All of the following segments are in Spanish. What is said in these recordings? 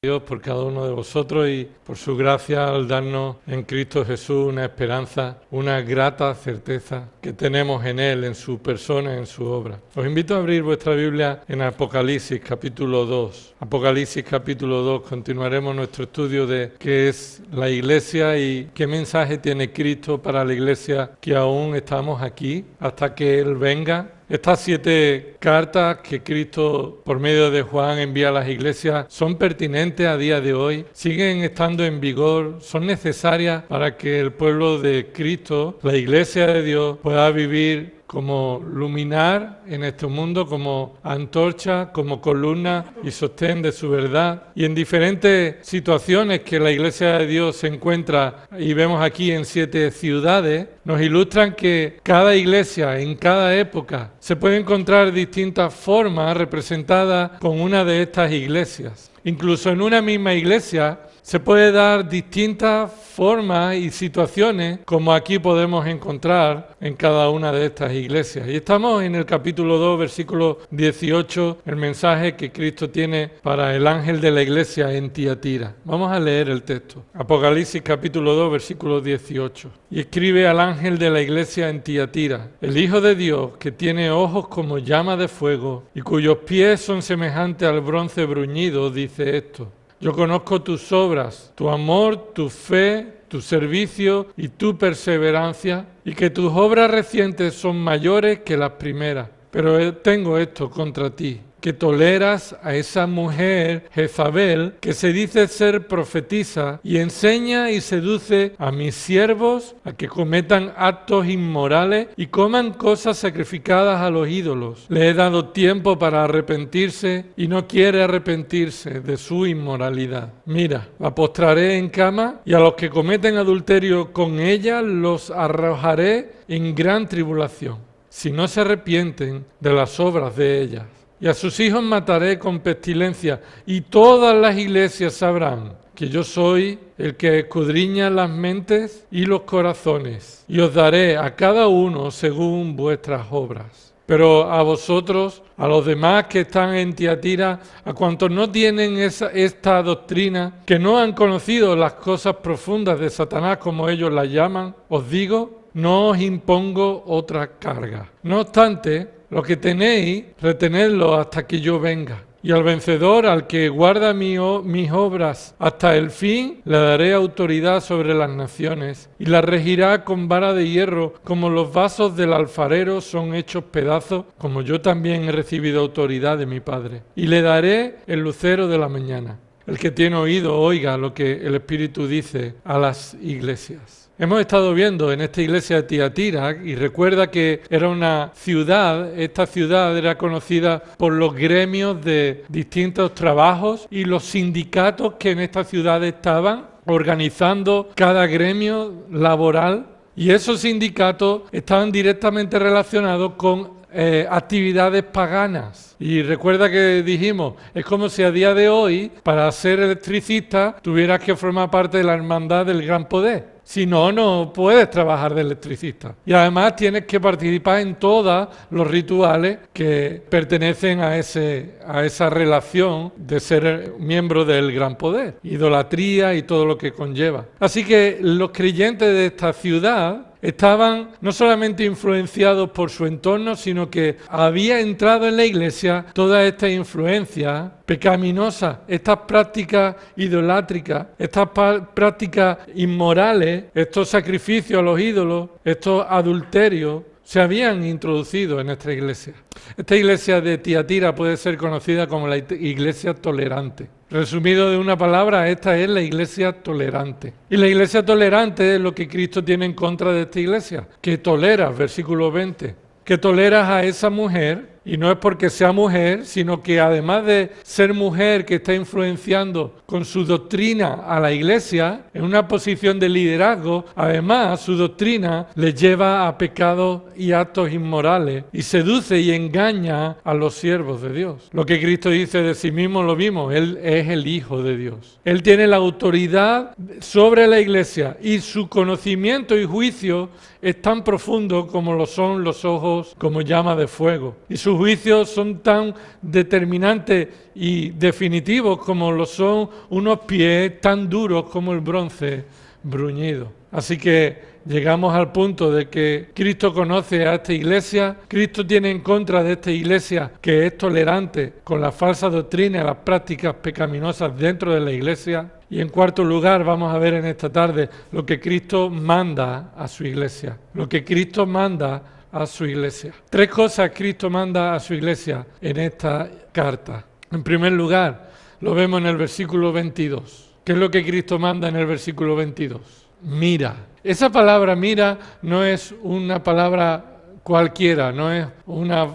Dios por cada uno de vosotros y por su gracia al darnos en Cristo Jesús una esperanza, una grata certeza que tenemos en Él, en su persona, en su obra. Os invito a abrir vuestra Biblia en Apocalipsis capítulo 2. Apocalipsis capítulo 2, continuaremos nuestro estudio de qué es la iglesia y qué mensaje tiene Cristo para la iglesia que aún estamos aquí hasta que Él venga. Estas 7 cartas que Cristo, por medio de Juan, envía a las iglesias son pertinentes a día de hoy, siguen estando en vigor, son necesarias para que el pueblo de Cristo, la iglesia de Dios, pueda vivir como luminar en este mundo, como antorcha, como columna y sostén de su verdad. Y en diferentes situaciones que la Iglesia de Dios se encuentra, y vemos aquí en 7 ciudades, nos ilustran que cada iglesia, en cada época, se puede encontrar distintas formas representadas con una de estas iglesias. Incluso en una misma iglesia se puede dar distintas formas y situaciones como aquí podemos encontrar en cada una de estas iglesias. Y estamos en el capítulo 2, versículo 18, el mensaje que Cristo tiene para el ángel de la iglesia en Tiatira. Vamos a leer el texto. Apocalipsis capítulo 2, versículo 18. Y escribe al ángel de la iglesia en Tiatira: el Hijo de Dios, que tiene ojos como llama de fuego y cuyos pies son semejantes al bronce bruñido, dice esto: yo conozco tus obras, tu amor, tu fe, tu servicio y tu perseverancia, y que tus obras recientes son mayores que las primeras. Pero tengo esto contra ti, que toleras a esa mujer Jezabel, que se dice ser profetisa, y enseña y seduce a mis siervos a que cometan actos inmorales y coman cosas sacrificadas a los ídolos. Le he dado tiempo para arrepentirse y no quiere arrepentirse de su inmoralidad. Mira, la postraré en cama y a los que cometen adulterio con ella los arrojaré en gran tribulación, si no se arrepienten de las obras de ellas. Y a sus hijos mataré con pestilencia, y todas las iglesias sabrán que yo soy el que escudriña las mentes y los corazones, y os daré a cada uno según vuestras obras. Pero a vosotros, a los demás que están en Tiatira, a cuantos no tienen esta doctrina, que no han conocido las cosas profundas de Satanás, como ellos las llaman, os digo: no os impongo otra carga. No obstante, lo que tenéis, retenedlo hasta que yo venga. Y al vencedor, al que guarda mis obras hasta el fin, le daré autoridad sobre las naciones, y las regirá con vara de hierro, como los vasos del alfarero son hechos pedazos, como yo también he recibido autoridad de mi Padre. Y le daré el lucero de la mañana. El que tiene oído, oiga lo que el Espíritu dice a las iglesias. Hemos estado viendo en esta iglesia de Tiatira, y recuerda que era una ciudad, esta ciudad era conocida por los gremios de distintos trabajos y los sindicatos que en esta ciudad estaban organizando cada gremio laboral, y esos sindicatos estaban directamente relacionados con actividades paganas. Y recuerda que dijimos, es como si a día de hoy, para ser electricista, tuvieras que formar parte de la hermandad del Gran Poder. Si no, no puedes trabajar de electricista. Y además tienes que participar en todos los rituales que pertenecen a esa relación de ser miembro del Gran Poder. Idolatría y todo lo que conlleva. Así que los creyentes de esta ciudad estaban no solamente influenciados por su entorno, sino que había entrado en la iglesia toda esta influencia pecaminosa, estas prácticas idolátricas, estas prácticas inmorales, estos sacrificios a los ídolos, estos adulterios, se habían introducido en nuestra iglesia. Esta iglesia de Tiatira puede ser conocida como la iglesia tolerante. Resumido de una palabra, esta es la iglesia tolerante. Y la iglesia tolerante es lo que Cristo tiene en contra de esta iglesia, que tolera, versículo 20, que toleras a esa mujer. Y no es porque sea mujer, sino que además de ser mujer que está influenciando con su doctrina a la iglesia, en una posición de liderazgo, además su doctrina le lleva a pecados y actos inmorales y seduce y engaña a los siervos de Dios. Lo que Cristo dice de sí mismo lo vimos, Él es el Hijo de Dios. Él tiene la autoridad sobre la iglesia y su conocimiento y juicio es tan profundo como lo son los ojos como llama de fuego. Y sus juicios son tan determinantes y definitivos como lo son unos pies tan duros como el bronce bruñido. Así que llegamos al punto de que Cristo conoce a esta iglesia, Cristo tiene en contra de esta iglesia que es tolerante con la falsa doctrina y las prácticas pecaminosas dentro de la iglesia. Y en cuarto lugar vamos a ver en esta tarde lo que Cristo manda a su iglesia, lo que Cristo manda a su iglesia. Tres cosas Cristo manda a su iglesia en esta carta. En primer lugar, lo vemos en el versículo 22. ¿Qué es lo que Cristo manda en el versículo 22? Mira. Esa palabra mira no es una palabra cualquiera, no es una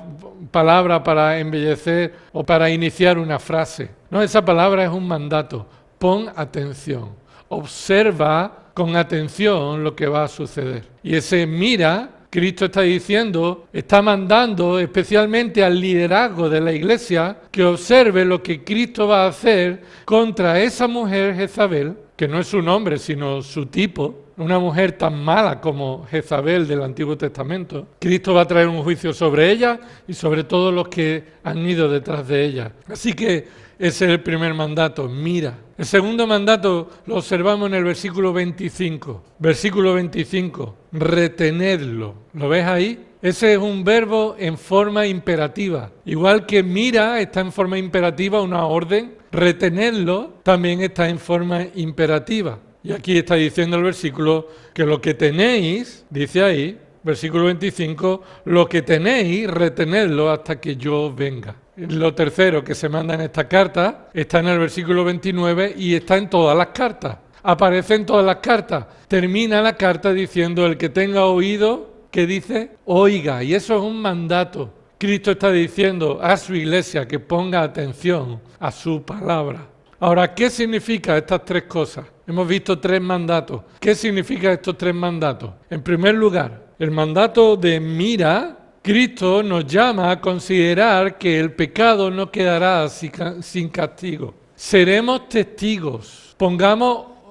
palabra para embellecer o para iniciar una frase. No, esa palabra es un mandato. Pon atención, observa con atención lo que va a suceder. Y ese mira, Cristo está diciendo, está mandando especialmente al liderazgo de la iglesia que observe lo que Cristo va a hacer contra esa mujer Jezabel, que no es su nombre sino su tipo, una mujer tan mala como Jezabel del Antiguo Testamento. Cristo va a traer un juicio sobre ella y sobre todos los que han ido detrás de ella. Así que ese es el primer mandato, mira. El segundo mandato lo observamos en el versículo 25. Versículo 25, retenedlo. ¿Lo ves ahí? Ese es un verbo en forma imperativa. Igual que mira está en forma imperativa, una orden, retenedlo también está en forma imperativa. Y aquí está diciendo el versículo que lo que tenéis, dice ahí, versículo 25, lo que tenéis, retenedlo hasta que yo venga. Lo tercero que se manda en esta carta está en el versículo 29 y está en todas las cartas. Aparece en todas las cartas. Termina la carta diciendo el que tenga oído, ¿qué dice? Oiga. Y eso es un mandato. Cristo está diciendo a su iglesia que ponga atención a su palabra. Ahora, ¿qué significa estas tres cosas? Hemos visto tres mandatos. ¿Qué significa estos tres mandatos? En primer lugar, el mandato de mira. Cristo nos llama a considerar que el pecado no quedará sin castigo. Seremos testigos.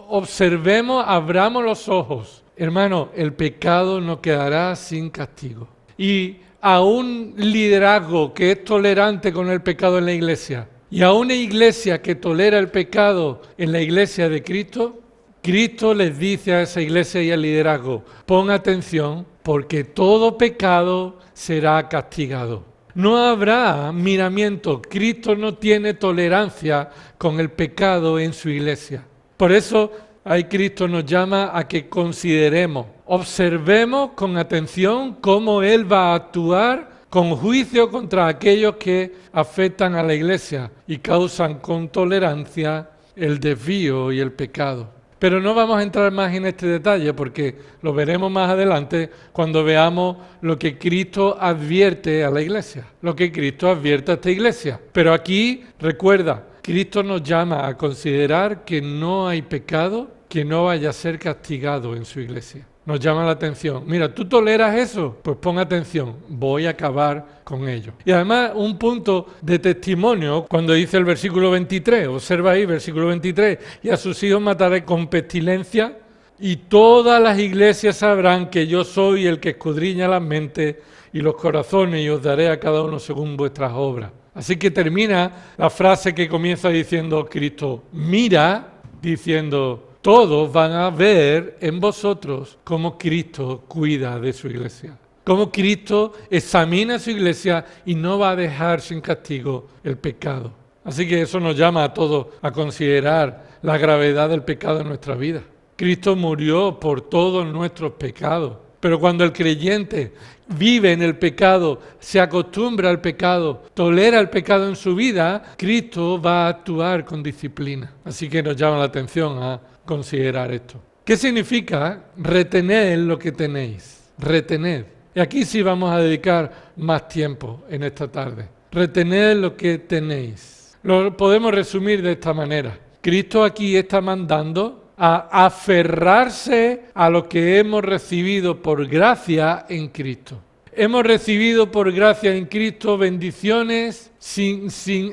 Observemos, abramos los ojos. Hermano, el pecado no quedará sin castigo. Y a un liderazgo que es tolerante con el pecado en la iglesia, y a una iglesia que tolera el pecado en la iglesia de Cristo, Cristo les dice a esa iglesia y al liderazgo, pon atención porque todo pecado será castigado. No habrá miramiento. Cristo no tiene tolerancia con el pecado en su iglesia. Por eso ahí Cristo nos llama a que consideremos, observemos con atención cómo Él va a actuar con juicio contra aquellos que afectan a la iglesia y causan con tolerancia el desvío y el pecado. Pero no vamos a entrar más en este detalle porque lo veremos más adelante cuando veamos lo que Cristo advierte a la iglesia, lo que Cristo advierte a esta iglesia. Pero aquí, recuerda, Cristo nos llama a considerar que no hay pecado que no vaya a ser castigado en su iglesia. Nos llama la atención. Mira, ¿tú toleras eso? Pues pon atención, voy a acabar con ello. Y además un punto de testimonio cuando dice el versículo 23, observa ahí versículo 23, y a sus hijos mataré con pestilencia y todas las iglesias sabrán que yo soy el que escudriña las mentes y los corazones y os daré a cada uno según vuestras obras. Así que termina la frase que comienza diciendo Cristo, mira, diciendo, todos van a ver en vosotros cómo Cristo cuida de su iglesia. Cómo Cristo examina a su iglesia y no va a dejar sin castigo el pecado. Así que eso nos llama a todos a considerar la gravedad del pecado en nuestra vida. Cristo murió por todos nuestros pecados. Pero cuando el creyente vive en el pecado, se acostumbra al pecado, tolera el pecado en su vida, Cristo va a actuar con disciplina. Así que nos llama la atención a considerar esto. ¿Qué significa retener lo que tenéis? Retener. Y aquí sí vamos a dedicar más tiempo en esta tarde. Retener lo que tenéis. Lo podemos resumir de esta manera. Cristo aquí está mandando a aferrarse a lo que hemos recibido por gracia en Cristo. Hemos recibido por gracia en Cristo bendiciones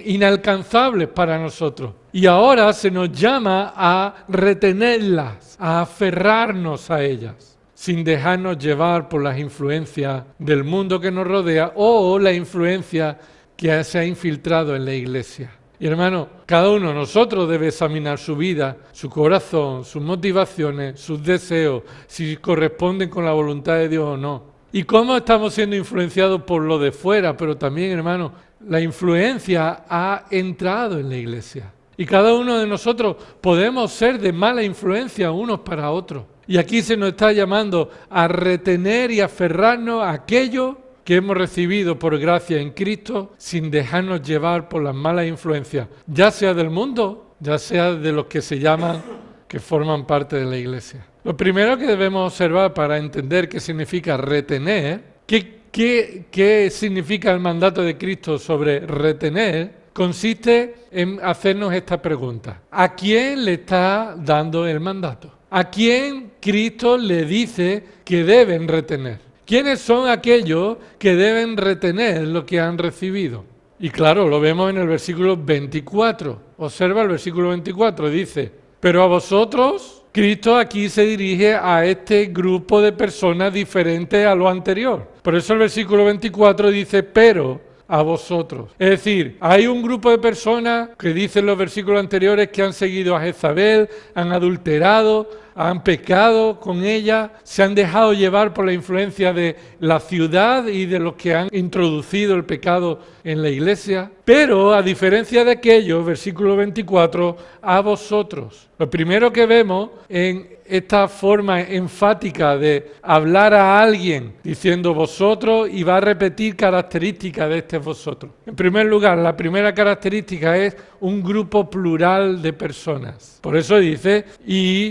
inalcanzables para nosotros. Y ahora se nos llama a retenerlas, a aferrarnos a ellas. sin dejarnos llevar por las influencias del mundo que nos rodea o la influencia que se ha infiltrado en la iglesia. Y hermano, cada uno de nosotros debe examinar su vida, su corazón, sus motivaciones, sus deseos, si corresponden con la voluntad de Dios o no. Y cómo estamos siendo influenciados por lo de fuera, pero también, hermano, la influencia ha entrado en la iglesia. Y cada uno de nosotros podemos ser de mala influencia unos para otros. Y aquí se nos está llamando a retener y aferrarnos a aquello que hemos recibido por gracia en Cristo sin dejarnos llevar por las malas influencias, ya sea del mundo, ya sea de los que se llaman, que forman parte de la iglesia. Lo primero que debemos observar para entender qué significa retener, qué significa el mandato de Cristo sobre retener, consiste en hacernos esta pregunta. ¿A quién le está dando el mandato? ¿A quién Cristo le dice que deben retener? ¿Quiénes son aquellos que deben retener lo que han recibido? Y claro, lo vemos en el versículo 24. Observa el versículo 24, dice, pero a vosotros, Cristo aquí se dirige a este grupo de personas diferentes a lo anterior. Por eso el versículo 24 dice, pero a vosotros. Es decir, hay un grupo de personas que dicen los versículos anteriores que han seguido a Jezabel, han adulterado, han pecado con ella, se han dejado llevar por la influencia de la ciudad y de los que han introducido el pecado en la iglesia. Pero, a diferencia de aquellos, versículo 24, a vosotros. Lo primero que vemos en esta forma enfática de hablar a alguien diciendo vosotros, y va a repetir características de este vosotros. En primer lugar, la primera característica es un grupo plural de personas. Por eso dice,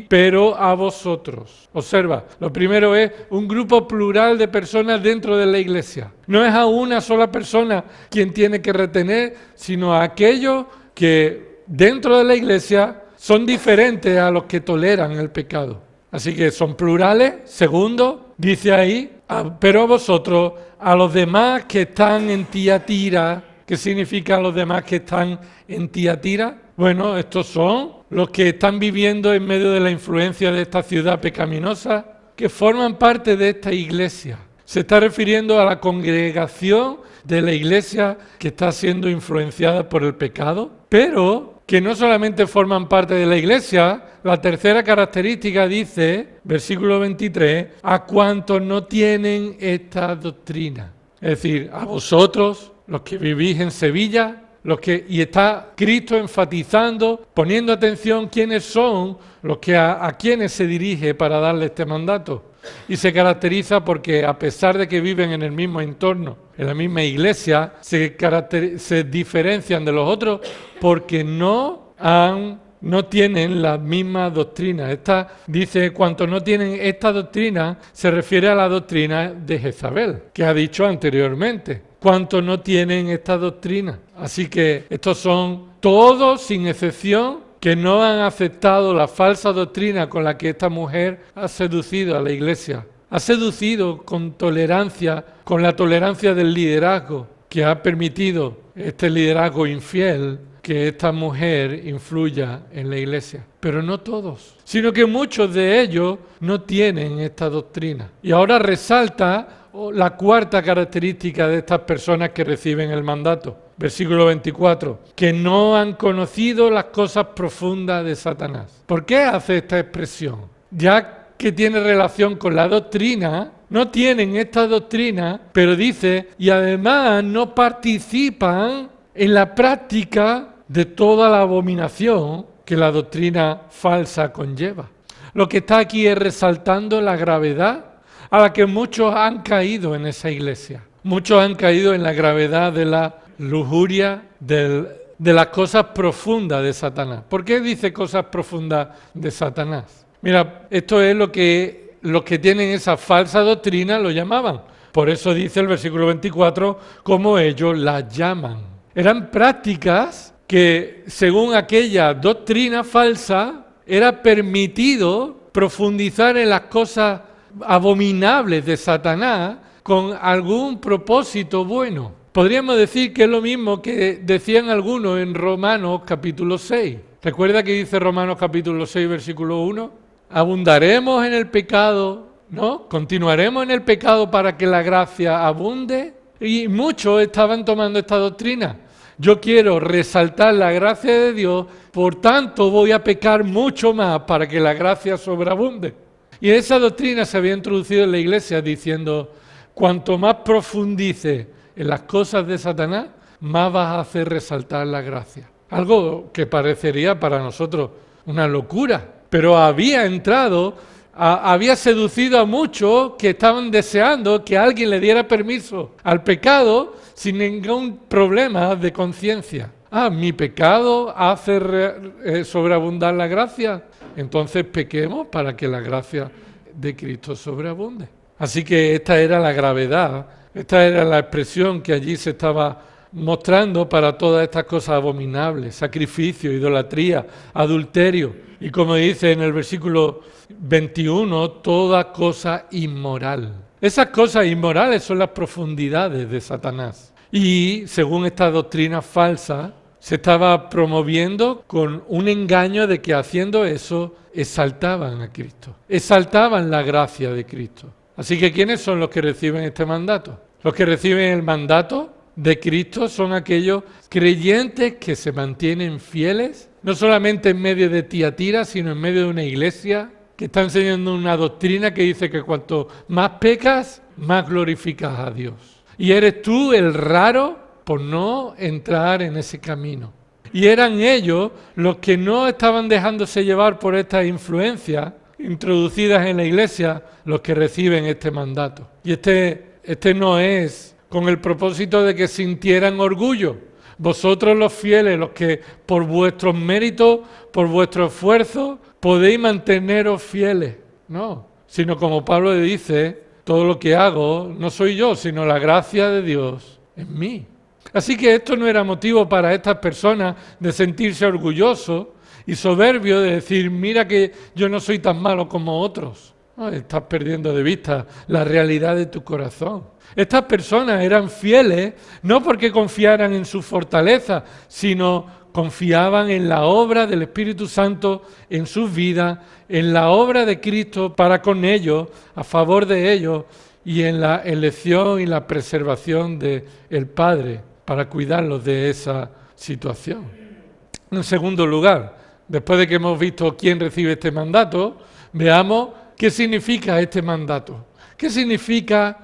pero a vosotros. Observa, lo primero es un grupo plural de personas dentro de la iglesia. No es a una sola persona quien tiene que retener, sino a aquellos que dentro de la iglesia son diferentes a los que toleran el pecado. Así que son plurales. Segundo, dice ahí, pero a vosotros, a los demás que están en Tiatira. ¿Qué significa los demás que están en Tiatira? Bueno, estos son los que están viviendo en medio de la influencia de esta ciudad pecaminosa, que forman parte de esta iglesia. Se está refiriendo a la congregación de la iglesia que está siendo influenciada por el pecado, pero que no solamente forman parte de la iglesia. La tercera característica dice, versículo 23, a cuantos no tienen esta doctrina. Es decir, a vosotros, los que vivís en Sevilla, y está Cristo enfatizando, poniendo atención quiénes son los que a quienes se dirige para darle este mandato. Y se caracteriza porque, a pesar de que viven en el mismo entorno, en la misma iglesia, se diferencian de los otros porque no tienen la misma doctrina. Dice, cuanto no tienen esta doctrina, se refiere a la doctrina de Jezabel, que ha dicho anteriormente. Cuantos no tienen esta doctrina. Así que estos son todos, sin excepción, que no han aceptado la falsa doctrina con la que esta mujer ha seducido a la iglesia. Ha seducido con tolerancia, con la tolerancia del liderazgo, que ha permitido este liderazgo infiel, que esta mujer influya en la iglesia. Pero no todos, sino que muchos de ellos no tienen esta doctrina. Y ahora resalta la cuarta característica de estas personas que reciben el mandato. Versículo 24, que no han conocido las cosas profundas de Satanás. ¿Por qué hace esta expresión? Ya que tiene relación con la doctrina, no tienen esta doctrina, pero dice, y además no participan en la práctica de toda la abominación que la doctrina falsa conlleva. Lo que está aquí es resaltando la gravedad a la que muchos han caído en esa iglesia. Muchos han caído en la gravedad de la lujuria, de las cosas profundas de Satanás. ¿Por qué dice cosas profundas de Satanás? Mira, esto es lo que los que tienen esa falsa doctrina lo llamaban. Por eso dice el versículo 24, como ellos las llaman. Eran prácticas que, según aquella doctrina falsa, era permitido profundizar en las cosas abominables de Satanás con algún propósito bueno. Podríamos decir que es lo mismo que decían algunos en Romanos capítulo 6. ¿Recuerda que dice Romanos capítulo 6, versículo 1? Abundaremos en el pecado ¿no? ¿Continuaremos en el pecado para que la gracia abunde? Y muchos estaban tomando esta doctrina. Yo quiero resaltar la gracia de Dios, por tanto voy a pecar mucho más para que la gracia sobreabunde. Y esa doctrina se había introducido en la iglesia diciendo, cuanto más profundices en las cosas de Satanás, más vas a hacer resaltar la gracia. Algo que parecería para nosotros una locura, pero había entrado, había seducido a muchos que estaban deseando que alguien le diera permiso al pecado sin ningún problema de conciencia. Mi pecado hace sobreabundar la gracia, entonces pequemos para que la gracia de Cristo sobreabunde. Así que esta era la gravedad, esta era la expresión que allí se estaba mostrando para todas estas cosas abominables, sacrificio, idolatría, adulterio, y como dice en el versículo 21, toda cosa inmoral. Esas cosas inmorales son las profundidades de Satanás. Y según esta doctrina falsa, se estaba promoviendo con un engaño de que haciendo eso exaltaban a Cristo, exaltaban la gracia de Cristo. Así que ¿quiénes son los que reciben este mandato? Los que reciben el mandato de Cristo son aquellos creyentes que se mantienen fieles, no solamente en medio de Tiatira, sino en medio de una iglesia que está enseñando una doctrina que dice que cuanto más pecas, más glorificas a Dios. Y eres tú el raro por no entrar en ese camino. Y eran ellos los que no estaban dejándose llevar por estas influencias introducidas en la iglesia, los que reciben este mandato. Y este no es con el propósito de que sintieran orgullo. Vosotros los fieles, los que por vuestros méritos, por vuestro esfuerzo, podéis manteneros fieles. No, sino como Pablo le dice, todo lo que hago no soy yo, sino la gracia de Dios en mí. Así que esto no era motivo para estas personas de sentirse orgullosos y soberbios, de decir, mira que yo no soy tan malo como otros. No, estás perdiendo de vista la realidad de tu corazón. Estas personas eran fieles no porque confiaran en su fortaleza, sino confiaban en la obra del Espíritu Santo en sus vidas, en la obra de Cristo para con ellos, a favor de ellos, y en la elección y la preservación del Padre para cuidarlos de esa situación. En segundo lugar, después de que hemos visto quién recibe este mandato, veamos qué significa este mandato. ¿Qué significa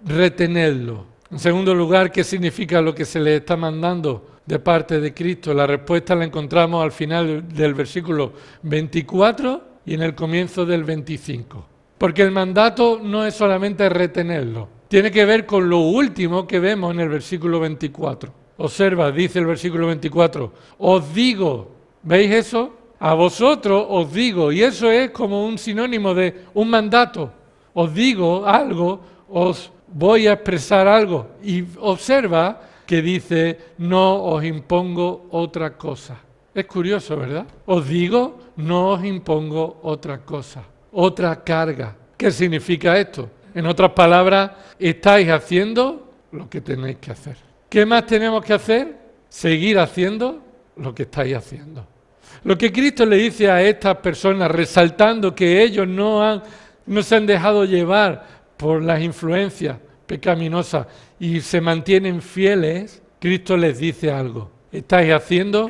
retenerlo? En segundo lugar, ¿qué significa lo que se le está mandando de parte de Cristo? La respuesta la encontramos al final del versículo 24 y en el comienzo del 25. Porque el mandato no es solamente retenerlo, tiene que ver con lo último que vemos en el versículo 24. Observa, dice el versículo 24, os digo, ¿veis eso? A vosotros os digo, y eso es como un sinónimo de un mandato. Os digo algo, os voy a expresar algo. Y observa que dice, no os impongo otra cosa. Es curioso, ¿verdad? Os digo, no os impongo otra cosa, otra carga. ¿Qué significa esto? En otras palabras, estáis haciendo lo que tenéis que hacer. ¿Qué más tenemos que hacer? Seguir haciendo lo que estáis haciendo. Lo que Cristo le dice a estas personas, resaltando que ellos no se han dejado llevar por las influencias pecaminosas y se mantienen fieles, Cristo les dice algo. Estáis haciendo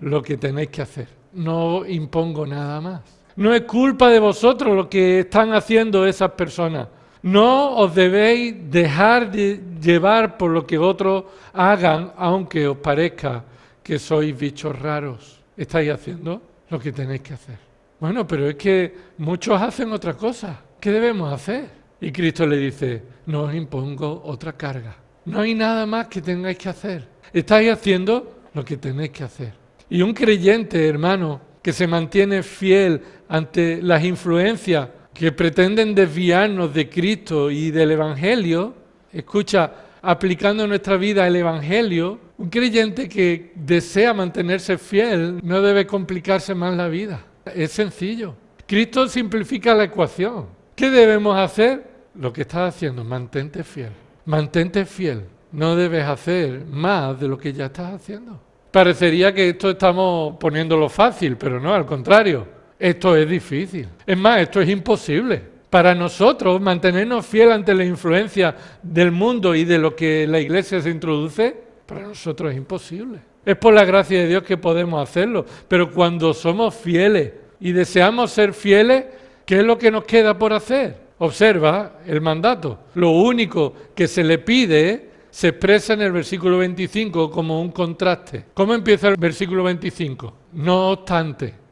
lo que tenéis que hacer. No impongo nada más. No es culpa de vosotros lo que están haciendo esas personas. No os debéis dejar de llevar por lo que otros hagan, aunque os parezca que sois bichos raros. Estáis haciendo lo que tenéis que hacer. Bueno, pero es que muchos hacen otra cosa. ¿Qué debemos hacer? Y Cristo le dice, no os impongo otra carga. No hay nada más que tengáis que hacer. Estáis haciendo lo que tenéis que hacer. Y un creyente, hermano, que se mantiene fiel ante las influencias que pretenden desviarnos de Cristo y del Evangelio, escucha, aplicando en nuestra vida el Evangelio, un creyente que desea mantenerse fiel no debe complicarse más la vida. Es sencillo. Cristo simplifica la ecuación. ¿Qué debemos hacer? Lo que estás haciendo, mantente fiel. Mantente fiel. No debes hacer más de lo que ya estás haciendo. Parecería que esto estamos poniéndolo fácil, pero no, al contrario. Esto es difícil. Es más, esto es imposible. Para nosotros, mantenernos fieles ante la influencia del mundo y de lo que la Iglesia se introduce, para nosotros es imposible. Es por la gracia de Dios que podemos hacerlo. Pero cuando somos fieles y deseamos ser fieles, ¿qué es lo que nos queda por hacer? Observa el mandato. Lo único que se le pide se expresa en el versículo 25 como un contraste. ¿Cómo empieza el versículo 25? No obstante.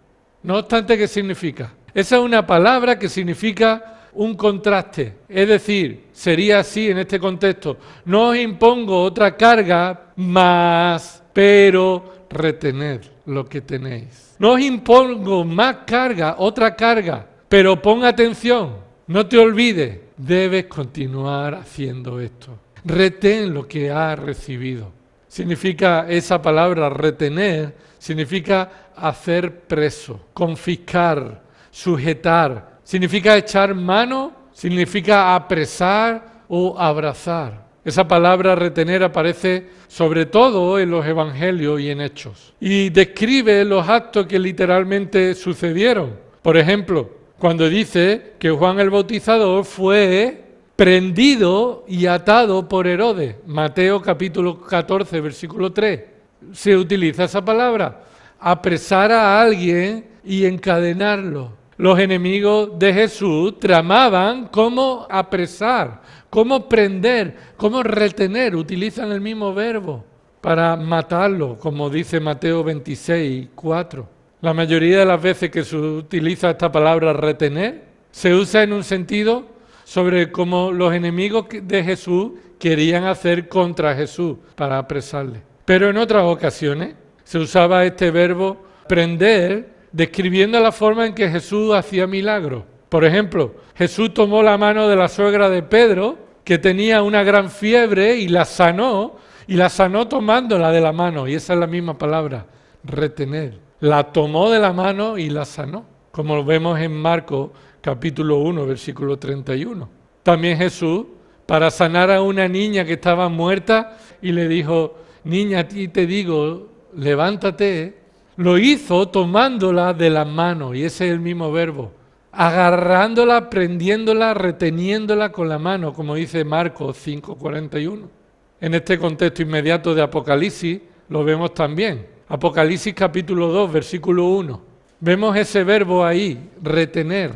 No obstante, ¿qué significa? Esa es una palabra que significa un contraste. Es decir, sería así en este contexto. No os impongo otra carga más, pero retened lo que tenéis. No os impongo más carga, otra carga, pero pon atención, no te olvides, debes continuar haciendo esto. Retén lo que has recibido. Significa esa palabra retener, significa hacer preso, confiscar, sujetar. Significa echar mano, significa apresar o abrazar. Esa palabra retener aparece sobre todo en los evangelios y en Hechos. Y describe los actos que literalmente sucedieron. Por ejemplo, cuando dice que Juan el Bautizador fue prendido y atado por Herodes. Mateo capítulo 14, versículo 3. Se utiliza esa palabra. Apresar a alguien y encadenarlo. Los enemigos de Jesús tramaban cómo apresar, cómo prender, cómo retener. Utilizan el mismo verbo para matarlo, como dice Mateo 26, 4. La mayoría de las veces que se utiliza esta palabra retener, se usa en un sentido sobre cómo los enemigos de Jesús querían hacer contra Jesús para apresarle. Pero en otras ocasiones se usaba este verbo prender, describiendo la forma en que Jesús hacía milagros. Por ejemplo, Jesús tomó la mano de la suegra de Pedro, que tenía una gran fiebre, y la sanó tomándola de la mano, y esa es la misma palabra, retener. La tomó de la mano y la sanó, como lo vemos en Marcos capítulo 1, versículo 31. También Jesús, para sanar a una niña que estaba muerta, y le dijo, niña, a ti te digo, levántate, lo hizo tomándola de la mano, y ese es el mismo verbo, agarrándola, prendiéndola, reteniéndola con la mano, como dice Marcos 5:41. En este contexto inmediato de Apocalipsis lo vemos también. Apocalipsis capítulo 2, versículo 1. Vemos ese verbo ahí, retener,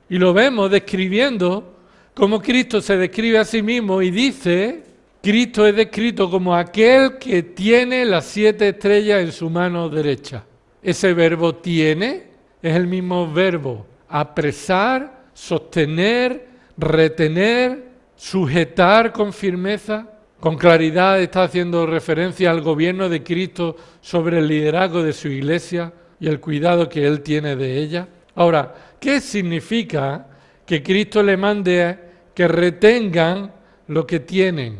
y lo vemos describiendo cómo Cristo se describe a sí mismo y dice, Cristo es descrito como aquel que tiene las 7 estrellas en su mano derecha. Ese verbo tiene es el mismo verbo apresar, sostener, retener, sujetar con firmeza. Con claridad está haciendo referencia al gobierno de Cristo sobre el liderazgo de su iglesia y el cuidado que Él tiene de ella. Ahora, ¿qué significa que Cristo le mande que retengan lo que tienen?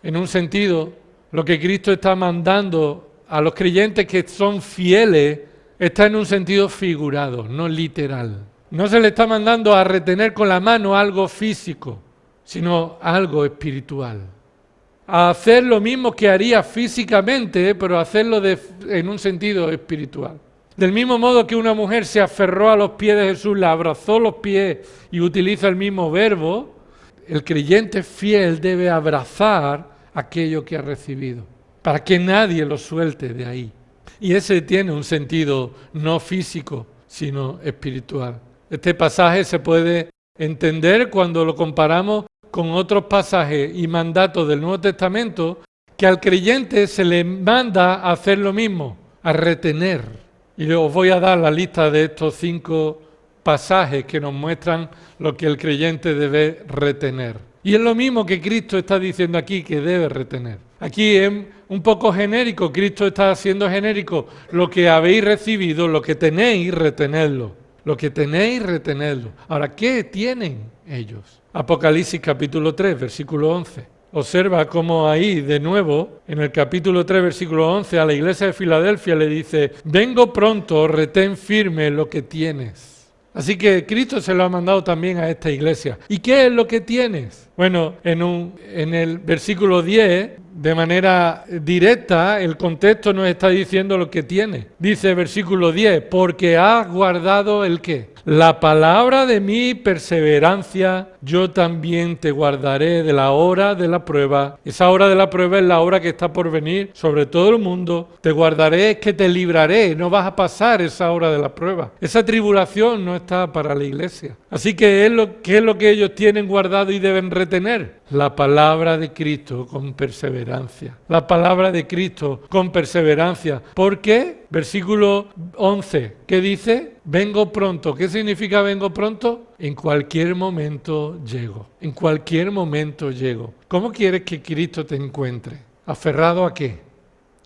En un sentido, lo que Cristo está mandando a los creyentes que son fieles está en un sentido figurado, no literal. No se le está mandando a retener con la mano algo físico, sino algo espiritual. A hacer lo mismo que haría físicamente, pero hacerlo en un sentido espiritual. Del mismo modo que una mujer se aferró a los pies de Jesús, le abrazó los pies y utiliza el mismo verbo, el creyente fiel debe abrazar aquello que ha recibido, para que nadie lo suelte de ahí. Y ese tiene un sentido no físico, sino espiritual. Este pasaje se puede entender cuando lo comparamos con otros pasajes y mandatos del Nuevo Testamento, que al creyente se le manda a hacer lo mismo, a retener. Y os voy a dar la lista de estos 5 pasajes que nos muestran lo que el creyente debe retener. Y es lo mismo que Cristo está diciendo aquí que debe retener. Aquí es un poco genérico, Cristo está haciendo genérico. Lo que habéis recibido, lo que tenéis, retenedlo. Lo que tenéis, retenedlo. Ahora, ¿qué tienen ellos? Apocalipsis capítulo 3, versículo 11. Observa cómo ahí, de nuevo, en el capítulo 3, versículo 11, a la iglesia de Filadelfia le dice, vengo pronto, retén firme lo que tienes. Así que Cristo se lo ha mandado también a esta iglesia. ¿Y qué es lo que tienes? Bueno, en el versículo 10 de manera directa, el contexto nos está diciendo lo que tiene. Dice versículo 10, porque has guardado ¿el qué? La palabra de mi perseverancia, yo también te guardaré de la hora de la prueba. Esa hora de la prueba es la hora que está por venir sobre todo el mundo. Te guardaré, es que te libraré, no vas a pasar esa hora de la prueba. Esa tribulación no está para la iglesia. Así que, ¿qué es lo que ellos tienen guardado y deben retener? La palabra de Cristo con perseverancia. La palabra de Cristo con perseverancia. ¿Por qué? Versículo 11, ¿qué dice? Vengo pronto. ¿Qué significa vengo pronto? En cualquier momento llego. En cualquier momento llego. ¿Cómo quieres que Cristo te encuentre? ¿Aferrado a qué?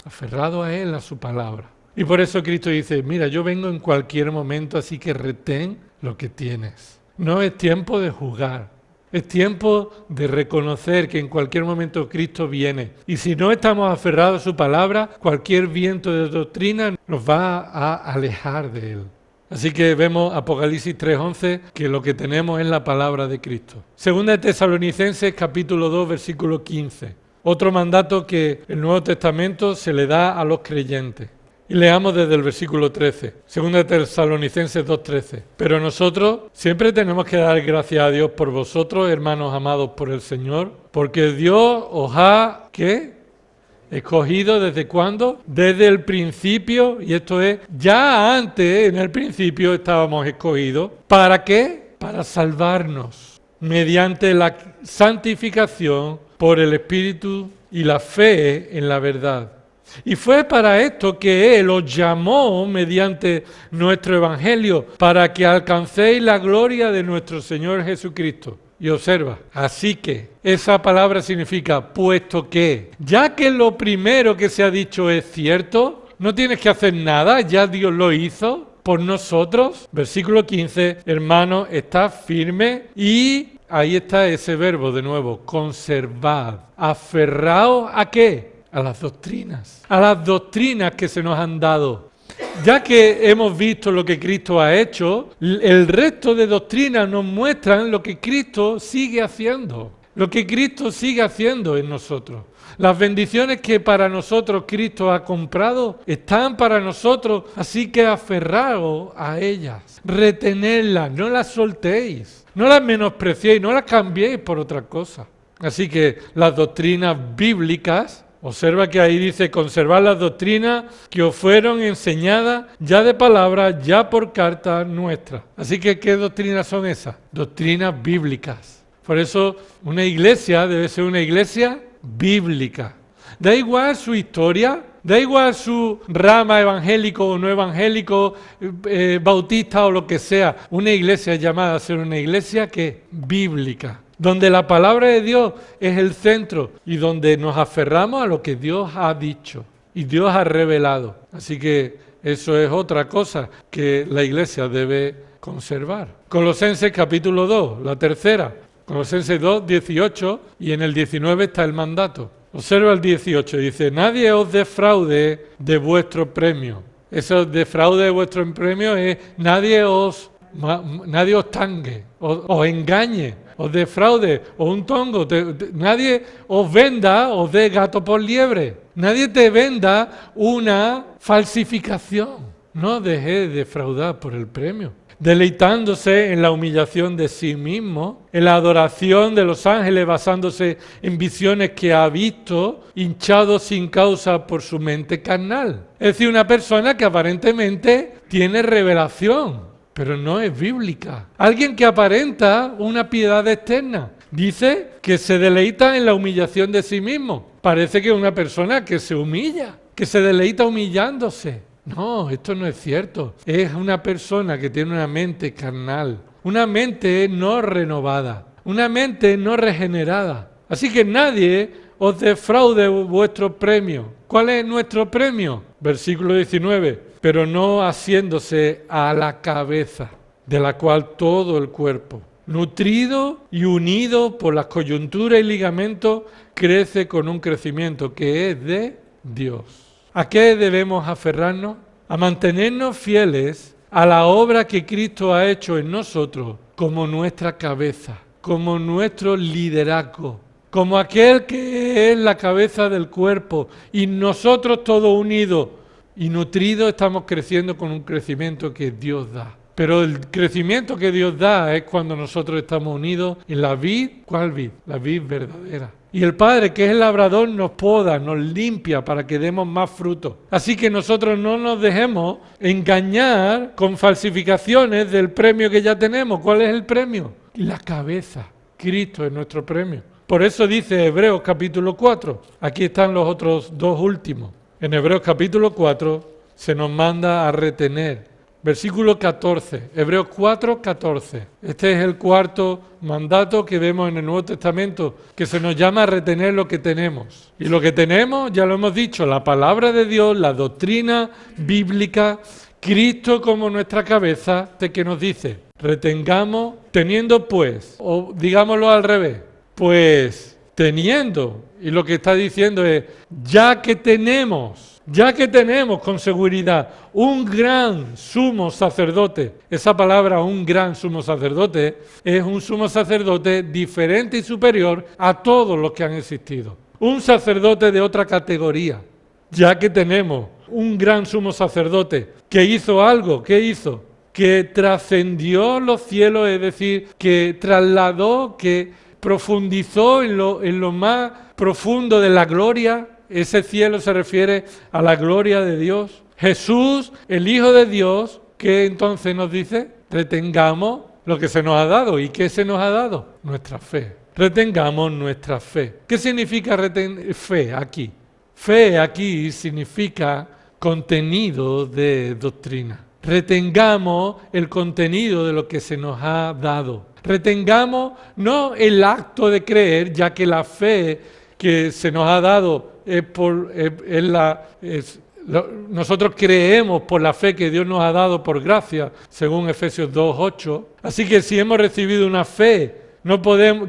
Aferrado a Él, a su palabra. Y por eso Cristo dice, mira, yo vengo en cualquier momento, así que retén lo que tienes. No es tiempo de juzgar. Es tiempo de reconocer que en cualquier momento Cristo viene. Y si no estamos aferrados a su palabra, cualquier viento de doctrina nos va a alejar de Él. Así que vemos Apocalipsis 3:11, que lo que tenemos es la palabra de Cristo. Segunda de Tesalonicenses, capítulo 2, versículo 15. Otro mandato que el Nuevo Testamento se le da a los creyentes. Y leamos desde el versículo 13, Segunda de Tesalonicenses 2:13. Pero nosotros siempre tenemos que dar gracias a Dios por vosotros, hermanos amados por el Señor, porque Dios os ha, ¿qué? Escogido ¿desde cuándo? Desde el principio, y esto es, ya antes, en el principio estábamos escogidos. ¿Para qué? Para salvarnos, mediante la santificación por el Espíritu y la fe en la verdad. Y fue para esto que Él os llamó mediante nuestro Evangelio, para que alcancéis la gloria de nuestro Señor Jesucristo. Y observa, así que esa palabra significa puesto que, ya que lo primero que se ha dicho es cierto, no tienes que hacer nada, ya Dios lo hizo por nosotros. Versículo 15, hermano, está firme y ahí está ese verbo de nuevo, conservad, aferraos ¿a qué? A las doctrinas que se nos han dado. Ya que hemos visto lo que Cristo ha hecho, el resto de doctrinas nos muestran lo que Cristo sigue haciendo, lo que Cristo sigue haciendo en nosotros. Las bendiciones que para nosotros Cristo ha comprado están para nosotros, así que aferraos a ellas, retenedlas, no las soltéis, no las menospreciéis, no las cambiéis por otra cosa. Así que las doctrinas bíblicas, observa que ahí dice, conservad las doctrinas que os fueron enseñadas ya de palabra, ya por carta nuestra. Así que, ¿qué doctrinas son esas? Doctrinas bíblicas. Por eso, una iglesia debe ser una iglesia bíblica. Da igual su historia, da igual su rama evangélico o no evangélico, bautista o lo que sea. Una iglesia es llamada a ser una iglesia que bíblica, donde la palabra de Dios es el centro y donde nos aferramos a lo que Dios ha dicho y Dios ha revelado. Así que eso es otra cosa que la iglesia debe conservar. Colosenses capítulo 2, la tercera. Colosenses 2, 18 y en el 19 está el mandato. Observa el 18, dice, nadie os defraude de vuestro premio. Eso defraude de vuestro premio es nadie os tangue, os engañe, os defraude, o un tongo, nadie os venda, os dé gato por liebre. Nadie te venda una falsificación. No dejes de defraudar por el premio. Deleitándose en la humillación de sí mismo, en la adoración de los ángeles basándose en visiones que ha visto, hinchado sin causa por su mente carnal. Es decir, una persona que aparentemente tiene revelación, pero no es bíblica. Alguien que aparenta una piedad externa. Dice que se deleita en la humillación de sí mismo. Parece que es una persona que se humilla, que se deleita humillándose. No, esto no es cierto. Es una persona que tiene una mente carnal, una mente no renovada, una mente no regenerada. Así que nadie os defraude vuestro premio. ¿Cuál es nuestro premio? Versículo 19. Pero no haciéndose a la cabeza, de la cual todo el cuerpo, nutrido y unido por las coyunturas y ligamentos, crece con un crecimiento que es de Dios. ¿A qué debemos aferrarnos? A mantenernos fieles a la obra que Cristo ha hecho en nosotros como nuestra cabeza, como nuestro liderazgo. como aquel que es la cabeza del cuerpo, y nosotros todos unidos y nutridos estamos creciendo con un crecimiento que Dios da. Pero el crecimiento que Dios da es cuando nosotros estamos unidos en la vid. ¿Cuál vid? La vid verdadera. Y el Padre, que es el labrador, nos poda, nos limpia para que demos más fruto. Así que nosotros no nos dejemos engañar con falsificaciones del premio que ya tenemos. ¿Cuál es el premio? La cabeza. Cristo es nuestro premio. Por eso dice Hebreos capítulo 4. Aquí están los otros dos últimos. En Hebreos capítulo 4 se nos manda a retener. Versículo 14, Hebreos 4, 14. Este es el cuarto mandato que vemos en el Nuevo Testamento, que se nos llama a retener lo que tenemos. Y lo que tenemos, ya lo hemos dicho, la palabra de Dios, la doctrina bíblica, Cristo como nuestra cabeza, que nos dice, retengamos, teniendo pues, o digámoslo al revés, pues teniendo, y lo que está diciendo es, ya que tenemos con seguridad un gran sumo sacerdote, esa palabra un gran sumo sacerdote es un sumo sacerdote diferente y superior a todos los que han existido. Un sacerdote de otra categoría, ya que tenemos un gran sumo sacerdote que hizo algo, ¿qué hizo? Que trascendió los cielos, es decir, que trasladó, que profundizó en lo más profundo de la gloria. Ese cielo se refiere a la gloria de Dios. Jesús, el Hijo de Dios, que entonces nos dice, retengamos lo que se nos ha dado. ¿Y qué se nos ha dado? Nuestra fe. Retengamos nuestra fe. ¿Qué significa fe aquí? Fe aquí significa contenido de doctrina. Retengamos el contenido de lo que se nos ha dado. Retengamos no el acto de creer, ya que la fe que se nos ha dado nosotros creemos por la fe que Dios nos ha dado por gracia, según Efesios 2:8. Así que si hemos recibido una fe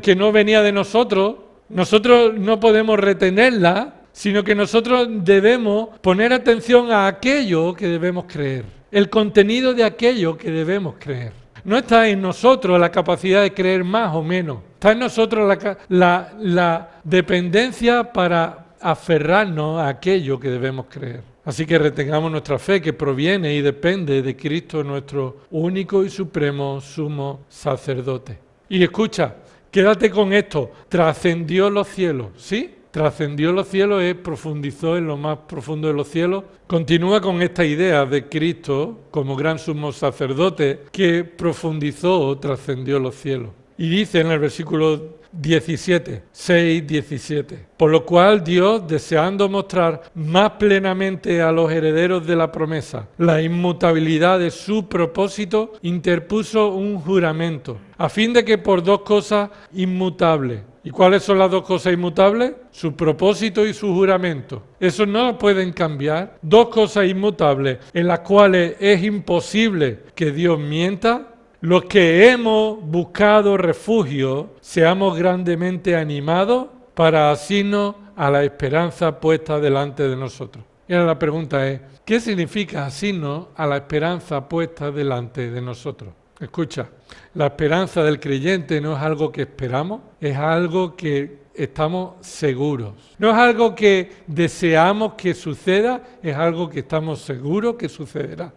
que no venía de nosotros no podemos retenerla, sino que nosotros debemos poner atención a aquello que debemos creer, el contenido de aquello que debemos creer. No está en nosotros la capacidad de creer más o menos, está en nosotros la dependencia para aferrarnos a aquello que debemos creer. Así que retengamos nuestra fe, que proviene y depende de Cristo, nuestro único y supremo sumo sacerdote. Y escucha, quédate con esto, trascendió los cielos, ¿sí? Trascendió los cielos, profundizó en lo más profundo de los cielos. Continúa con esta idea de Cristo como gran sumo sacerdote que profundizó, trascendió los cielos. Y dice en el versículo 6:17, por lo cual Dios, deseando mostrar más plenamente a los herederos de la promesa la inmutabilidad de su propósito, interpuso un juramento, a fin de que por dos cosas inmutables. ¿Y cuáles son las dos cosas inmutables? Su propósito y su juramento. Eso no lo pueden cambiar. Dos cosas inmutables en las cuales es imposible que Dios mienta. Los que hemos buscado refugio, seamos grandemente animados para asirnos a la esperanza puesta delante de nosotros. Y ahora la pregunta es, ¿qué significa asirnos a la esperanza puesta delante de nosotros? Escucha, la esperanza del creyente no es algo que esperamos, es algo que estamos seguros. No es algo que deseamos que suceda, es algo que estamos seguros que sucederá.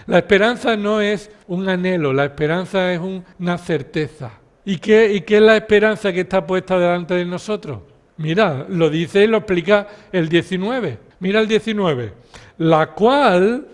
La esperanza no es un anhelo, la esperanza es una certeza. ¿Y qué es la esperanza que está puesta delante de nosotros? Mira, lo dice y lo explica el 19. Mira el 19. La cual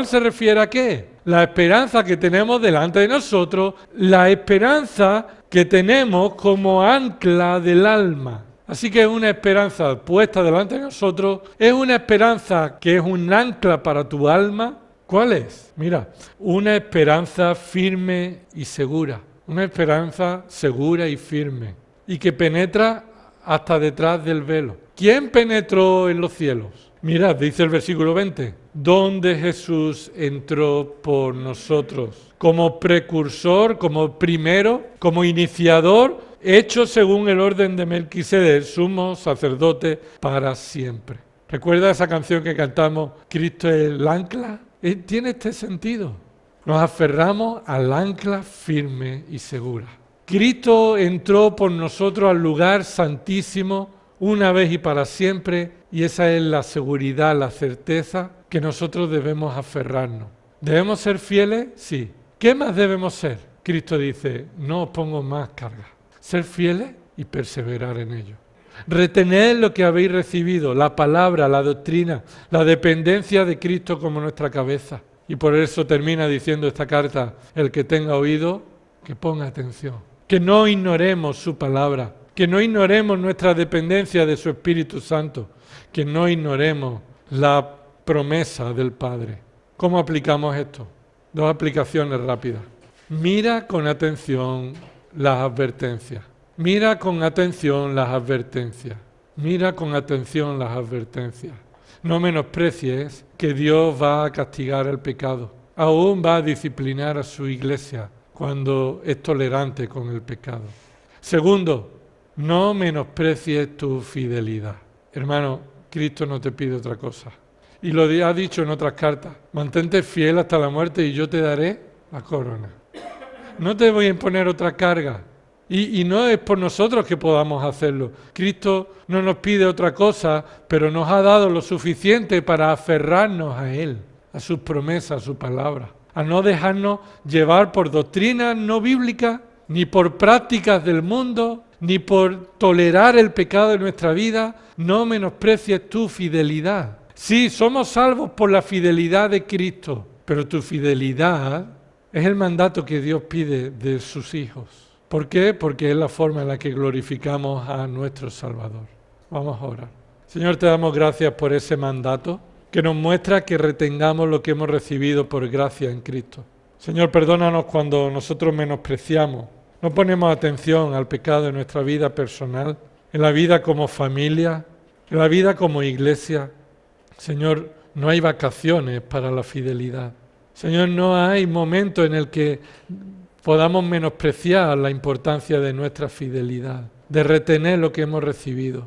se refiere a ¿qué? La esperanza que tenemos delante de nosotros, la esperanza que tenemos como ancla del alma. Así que es una esperanza puesta delante de nosotros, es una esperanza que es un ancla para tu alma. ¿Cuál es? Mira, una esperanza firme y segura, una esperanza segura y firme, y que penetra hasta detrás del velo. ¿Quién penetró en los cielos? Mirad, dice el versículo 20, donde Jesús entró por nosotros, como precursor, como primero, como iniciador, hecho según el orden de Melquisedec, sumo sacerdote para siempre. ¿Recuerda esa canción que cantamos, Cristo es el ancla? Tiene este sentido. Nos aferramos al ancla firme y segura, Cristo entró por nosotros al lugar santísimo una vez y para siempre, y esa es la seguridad, la certeza que nosotros debemos aferrarnos. ¿Debemos ser fieles? Sí. ¿Qué más debemos ser? Cristo dice, no os pongo más carga. Ser fieles y perseverar en ello. Retened lo que habéis recibido, la palabra, la doctrina, la dependencia de Cristo como nuestra cabeza. Y por eso termina diciendo esta carta, el que tenga oído, que ponga atención. Que no ignoremos su palabra, que no ignoremos nuestra dependencia de su Espíritu Santo, que no ignoremos la promesa del Padre. ¿Cómo aplicamos esto? Dos aplicaciones rápidas. Mira con atención las advertencias. Mira con atención las advertencias. Mira con atención las advertencias. No menosprecies que Dios va a castigar el pecado. Aún va a disciplinar a su iglesia cuando es tolerante con el pecado. Segundo, no menosprecies tu fidelidad. Hermano, Cristo no te pide otra cosa. Y lo ha dicho en otras cartas. Mantente fiel hasta la muerte y yo te daré la corona. No te voy a imponer otra carga. Y no es por nosotros que podamos hacerlo. Cristo no nos pide otra cosa, pero nos ha dado lo suficiente para aferrarnos a Él, a sus promesas, a su palabra. A no dejarnos llevar por doctrinas no bíblicas, ni por prácticas del mundo, ni por tolerar el pecado de nuestra vida. No menosprecies tu fidelidad. Sí, somos salvos por la fidelidad de Cristo, pero tu fidelidad es el mandato que Dios pide de sus hijos. ¿Por qué? Porque es la forma en la que glorificamos a nuestro Salvador. Vamos a orar. Señor, te damos gracias por ese mandato que nos muestra que retengamos lo que hemos recibido por gracia en Cristo. Señor, perdónanos cuando nosotros menospreciamos, no ponemos atención al pecado en nuestra vida personal, en la vida como familia, en la vida como iglesia. Señor, no hay vacaciones para la fidelidad. Señor, no hay momento en el que podamos menospreciar la importancia de nuestra fidelidad, de retener lo que hemos recibido.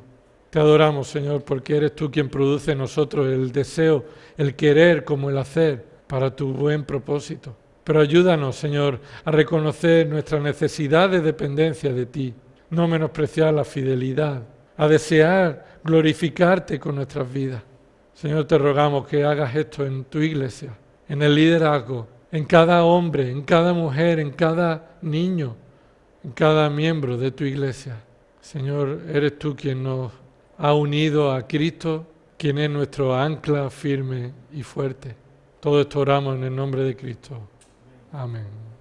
Te adoramos, Señor, porque eres tú quien produce en nosotros el deseo, el querer como el hacer para tu buen propósito. Pero ayúdanos, Señor, a reconocer nuestra necesidad de dependencia de ti, no menospreciar la fidelidad, a desear glorificarte con nuestras vidas. Señor, te rogamos que hagas esto en tu iglesia, en el liderazgo, en cada hombre, en cada mujer, en cada niño, en cada miembro de tu iglesia. Señor, eres tú quien nos ha unido a Cristo, quien es nuestro ancla firme y fuerte. Todo esto oramos en el nombre de Cristo. Amén.